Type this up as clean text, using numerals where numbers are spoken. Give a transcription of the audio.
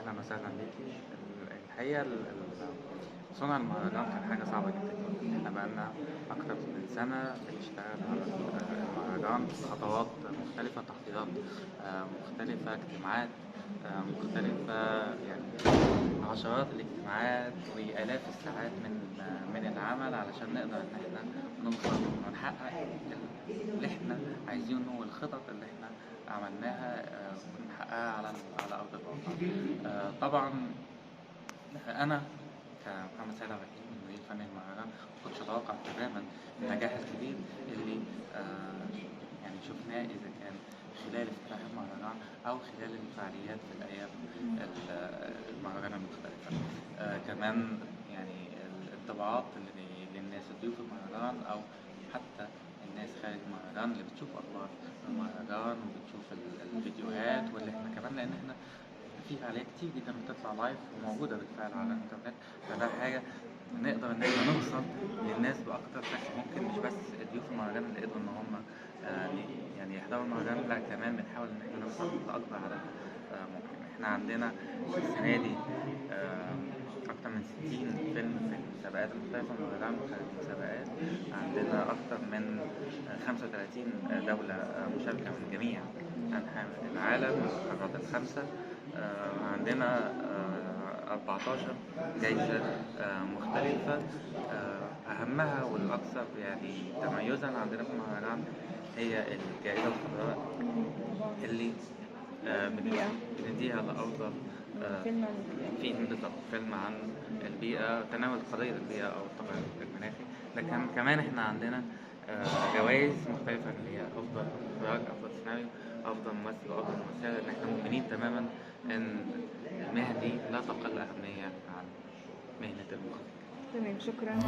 أهلا وسهلا بيكي. الحقيقة صنع المهرجان كان حاجة صعبة جدا. احنا بقالنا أكتر من سنة بنشتغل على المهرجان بخطوات مختلفة، تخطيطات مختلفة، اجتماعات مختلفة، يعني عشرات الاجتماعات وآلاف الساعات من العمل علشان نقدر إن احنا نوصل ونحقق اللي احنا عايزينه، والخطط اللي احنا عملناها ونحققها على أرض الواقع. طبعا أنا كمحمد سيد عبد الحكيم مدير فني المهرجان مكنتش أتوقع تماما النجاح الكبير اللي يعني شفناه، إذا كان خلال افتتاح المهرجان أو خلال الفعاليات في الأيام المهرجان المختلفة. كمان يعني الانطباعات للناس ضيوف المهرجان أو حتى الناس خارج المهرجان اللي بتشوف أخبار المهرجان وبتشوف الفيديوهات، واللي احنا كمان لأن احنا في فعاليات كتير جدا بتطلع لايف وموجودة بالفعل على الإنترنت، فده حاجة نقدر إن احنا نوصل للناس بأكتر شكل ممكن. مش بس ضيوف المهرجان اللي قدروا إن هم يعني يحضروا المهرجان، لا كمان بنحاول إن احنا نوصل لأكبر عدد ممكن. احنا عندنا السنة دي أكتر من 60 فيلم في المسابقات المختلفة من المهرجان وخارج المسابقات. عندنا أكتر من 35 دولة مشاركة من جميع أنحاء العالم، القارات الخمسة. عندنا 14 جايزة مختلفة. أهمها والأكثر يعني تميزا عندنا في المهرجان هي الجائزة الخضراء اللي بنديها لأفضل فيلم عن البيئة. بالظبط فيلم عن البيئة، تناول قضية البيئة أو التغير المناخي. لكن كمان احنا عندنا جوائز مختلفة اللي هي أفضل إخراج، أفضل سيناريو، أفضل ممثل وأفضل ممثلة، لأن احنا مؤمنين تماما إن المهنة دي لا تقل أهمية عن مهنة المخرج. تمام، شكرا.